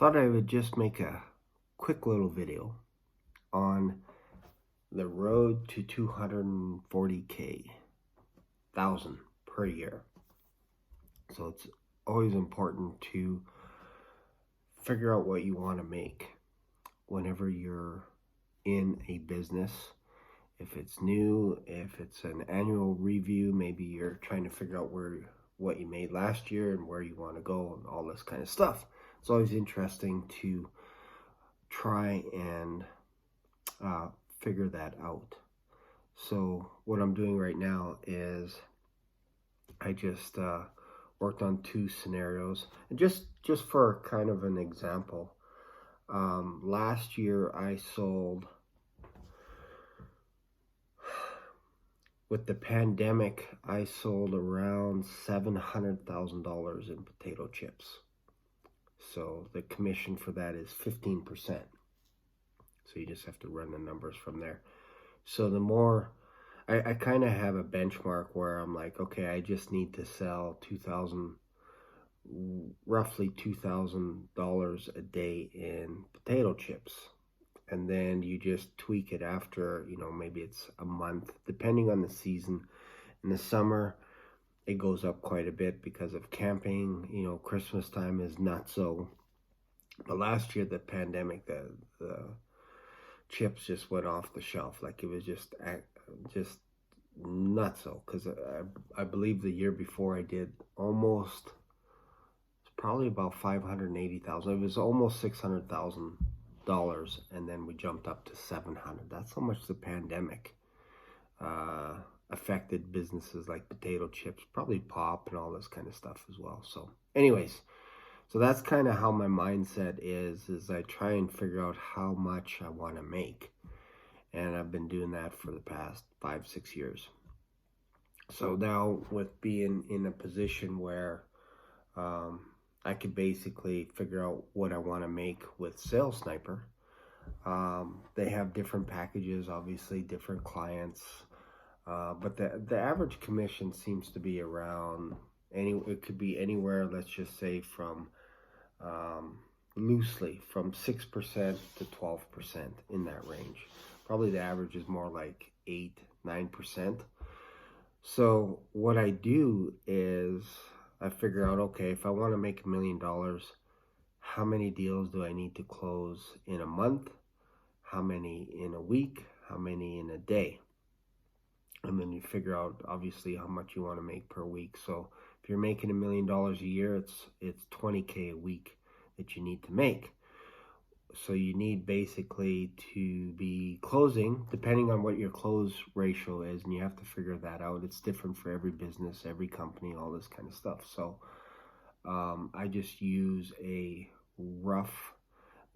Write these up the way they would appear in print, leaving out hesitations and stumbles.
Thought I would just make a quick little video on the road to 240K thousand per year. So it's always important to figure out what you want to make whenever you're in a business. If it's new, if it's an annual review, maybe you're trying to figure out what you made last year and where you want to go and all this kind of stuff. It's always interesting to try and figure that out. So what I'm doing right now is I just worked on two scenarios, and just for kind of an example, last year I sold, with the pandemic, I sold around $700,000 in potato chips. So the commission for that is 15%. So you just have to run the numbers from there. So the more, I kind of have a benchmark where I'm like, okay, I just need to sell roughly $2,000 a day in potato chips. And then you just tweak it after, maybe it's a month, depending on the season. In the summer, it goes up quite a bit because of camping. Christmas time is not so. But last year, the pandemic, the chips just went off the shelf. Like, it was just nuts. So, because I believe the year before I did almost, it's probably about 580,000. It was almost $600,000, and then we jumped up to 700. That's how much the pandemic affected businesses like potato chips, probably pop and all this kind of stuff as well. So anyways, so that's kind of how my mindset is I try and figure out how much I want to make. And I've been doing that for the past 5-6 years. So now, with being in a position where I could basically figure out what I want to make with Sales Sniper. They have different packages, obviously, different clients. But the average commission seems to be around, it could be anywhere, let's just say from, loosely, from 6% to 12%, in that range. Probably the average is more like 8-9%. So what I do is I figure out, okay, if I want to make $1 million, how many deals do I need to close in a month? How many in a week? How many in a day? And then you figure out, obviously, how much you want to make per week. So if you're making $1 million a year, it's 20K a week that you need to make. So you need basically to be closing, depending on what your close ratio is, and you have to figure that out. It's different for every business, every company, all this kind of stuff. So I just use a rough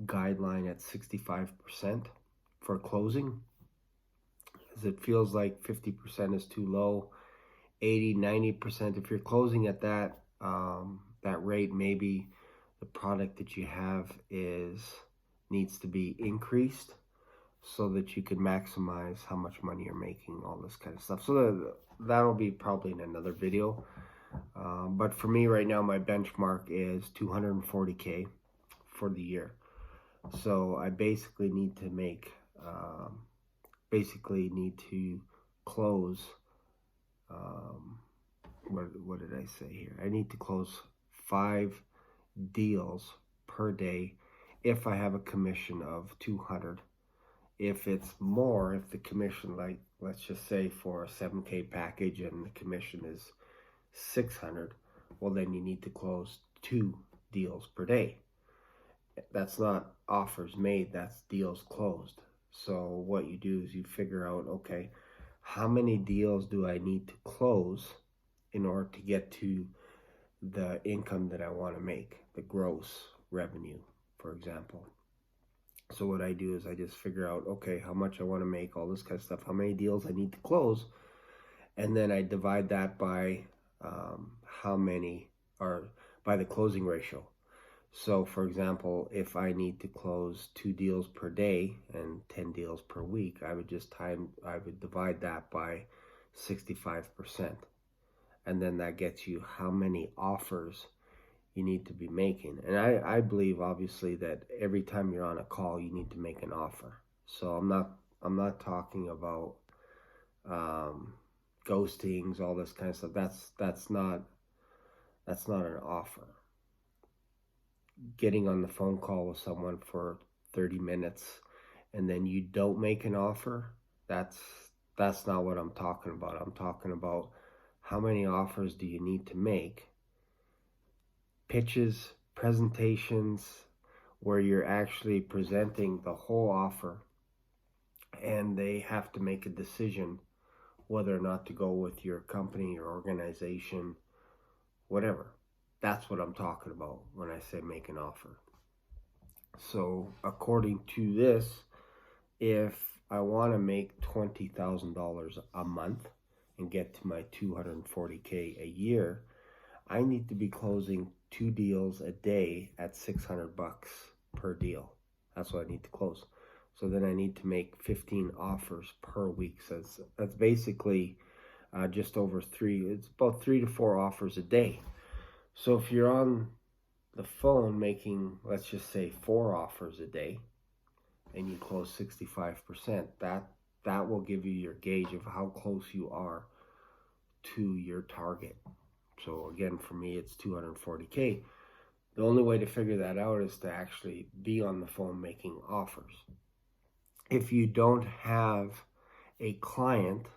guideline at 65% for closing, as it feels like 50% is too low. 80-90%, if you're closing at that rate, maybe the product that you have needs to be increased so that you can maximize how much money you're making, all this kind of stuff. So that'll be probably in another video. But for me right now, my benchmark is 240K for the year. So I basically need to close, what did I say here? I need to close 5 deals per day if I have a commission of 200. If it's more, if the commission, like, let's just say for a 7K package and the commission is 600, well, then you need to close 2 deals per day. That's not offers made, that's deals closed. So what you do is you figure out, okay, how many deals do I need to close in order to get to the income that I want to make, the gross revenue, for example. So what I do is I just figure out, okay, how much I want to make, all this kind of stuff, how many deals I need to close, and then I divide that by by the closing ratio. So for example, if I need to close 2 deals per day and 10 deals per week, I would divide that by 65%. And then that gets you how many offers you need to be making. And I believe obviously that every time you're on a call, you need to make an offer. So I'm not talking about um, ghostings, all this kind of stuff. That's not an offer. Getting on the phone call with someone for 30 minutes and then you don't make an offer, that's not what I'm talking about. I'm talking about how many offers do you need to make, pitches, presentations, where you're actually presenting the whole offer and they have to make a decision whether or not to go with your company or organization, whatever. That's what I'm talking about when I say make an offer. So according to this, if I want to make $20,000 a month and get to my 240K a year, I need to be closing 2 deals a day at $600 per deal. That's what I need to close. So then I need to make 15 offers per week. So that's basically just over it's about 3 to 4 offers a day. So if you're on the phone making, let's just say 4 offers a day, and you close 65%, that will give you your gauge of how close you are to your target. So again, for me, it's 240K. The only way to figure that out is to actually be on the phone making offers. If you don't have a client,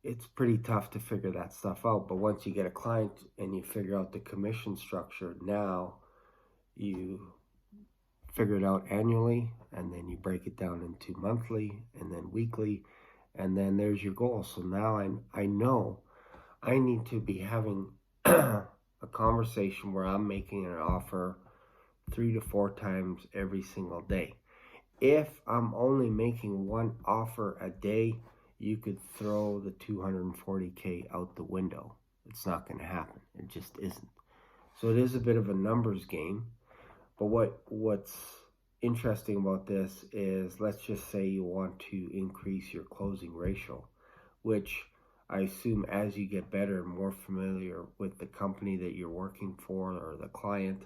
it's pretty tough to figure that stuff out. But once you get a client and you figure out the commission structure, now you figure it out annually, and then you break it down into monthly and then weekly, and then there's your goal. So now I know I need to be having a conversation where I'm making an offer 3 to 4 times every single day. If I'm only making 1 offer a day, you could throw the 240K out the window. It's not going to happen. It just isn't. So it is a bit of a numbers game. But what's interesting about this is, let's just say you want to increase your closing ratio, which I assume as you get better and more familiar with the company that you're working for or the client,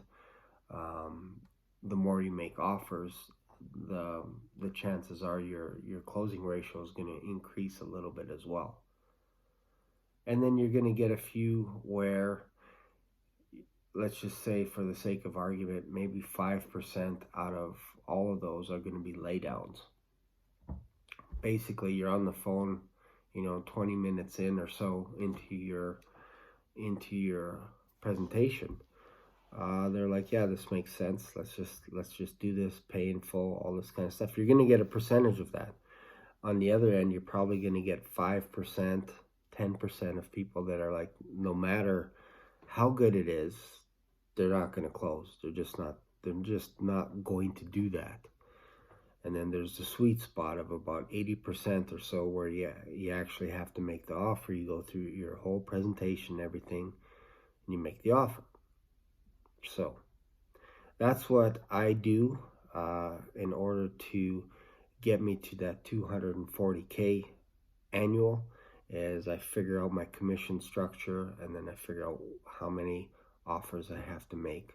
the more you make offers, the chances are your closing ratio is going to increase a little bit as well. And then you're going to get a few where, let's just say for the sake of argument, maybe 5% out of all of those are going to be laydowns. Basically, you're on the phone, 20 minutes in or so into your presentation. They're like, yeah, this makes sense. Let's just do this, pay in full, all this kind of stuff. You're going to get a percentage of that. On the other end, you're probably going to get 5%, 10% of people that are like, no matter how good it is, they're not going to close. They're just not going to do that. And then there's the sweet spot of about 80% or so where you actually have to make the offer. You go through your whole presentation, everything, and you make the offer. So that's what I do in order to get me to that 240K annual, is I figure out my commission structure, and then I figure out how many offers I have to make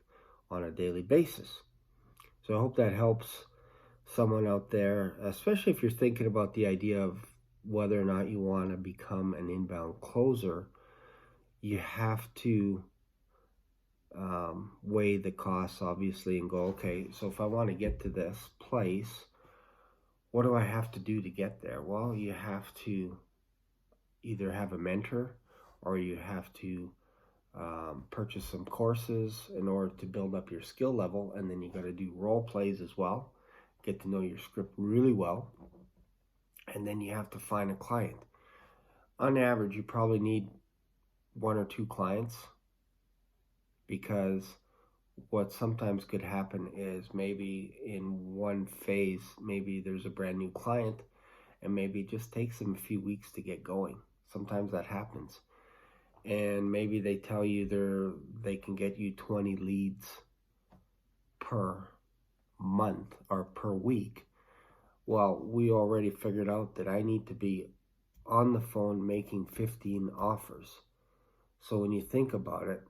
on a daily basis. So I hope that helps someone out there, especially if you're thinking about the idea of whether or not you want to become an inbound closer. You have to weigh the costs, obviously, and go, okay, so if I want to get to this place, what do I have to do to get there? Well, you have to either have a mentor, or you have to purchase some courses in order to build up your skill level, and then you got to do role plays as well, get to know your script really well, and then you have to find a client. On average, you probably need 1 or 2 clients, because what sometimes could happen is maybe in one phase, maybe there's a brand new client, and maybe it just takes them a few weeks to get going. Sometimes that happens. And maybe they tell you they can get you 20 leads per month or per week. Well, we already figured out that I need to be on the phone making 15 offers. So when you think about it,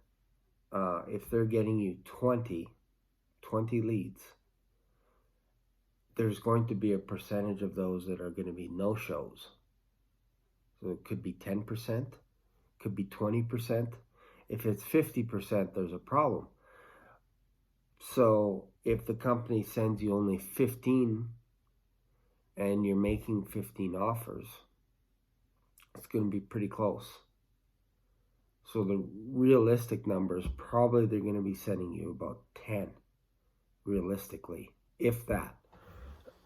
if they're getting you 20 leads, there's going to be a percentage of those that are going to be no-shows. So it could be 10%, could be 20%. If it's 50%, there's a problem. So if the company sends you only 15 and you're making 15 offers, it's going to be pretty close. So the realistic numbers, probably they're going to be sending you about 10, realistically, if that.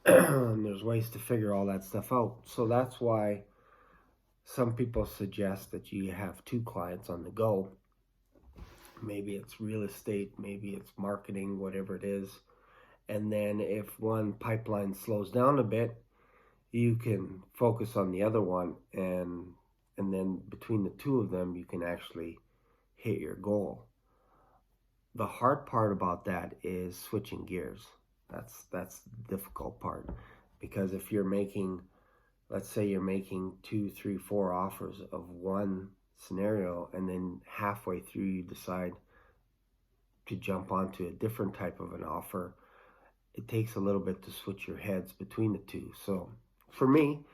And there's ways to figure all that stuff out. So that's why some people suggest that you have 2 clients on the go. Maybe it's real estate, maybe it's marketing, whatever it is. And then if one pipeline slows down a bit, you can focus on the other one, and then between the 2 of them, you can actually hit your goal. The hard part about that is switching gears. That's the difficult part, because if you're making, let's say you're making 2, 3, 4 offers of one scenario, and then halfway through you decide to jump onto a different type of an offer, it takes a little bit to switch your heads between the 2. So for me,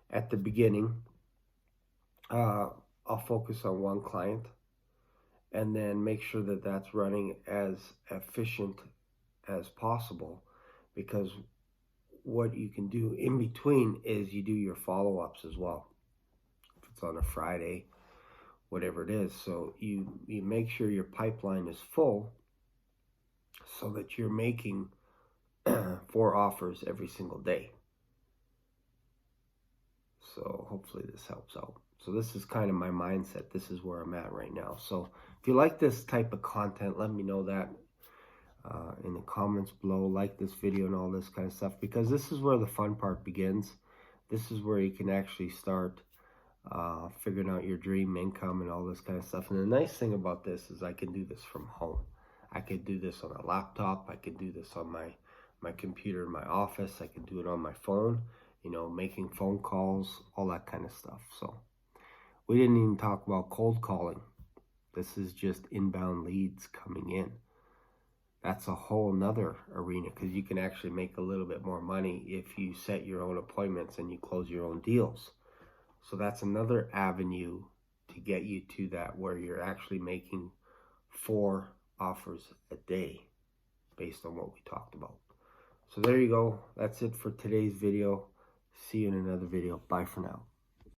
at the beginning, I'll focus on one client and then make sure that that's running as efficient as possible, because what you can do in between is you do your follow-ups as well. If it's on a Friday, whatever it is. So you make sure your pipeline is full so that you're making 4 offers every single day. So hopefully this helps out. So this is kind of my mindset. This is where I'm at right now. So if you like this type of content, let me know that in the comments below. Like this video and all this kind of stuff, because this is where the fun part begins. This is where you can actually start figuring out your dream income and all this kind of stuff. And the nice thing about this is I can do this from home. I could do this on a laptop. I could do this on my computer in my office. I can do it on my phone, you know, making phone calls, all that kind of stuff. So we didn't even talk about cold calling. This is just inbound leads coming in. That's a whole nother arena, because you can actually make a little bit more money if you set your own appointments and you close your own deals. So that's another avenue to get you to that, where you're actually making 4 offers a day based on what we talked about. So there you go. That's it for today's video. See you in another video. Bye for now.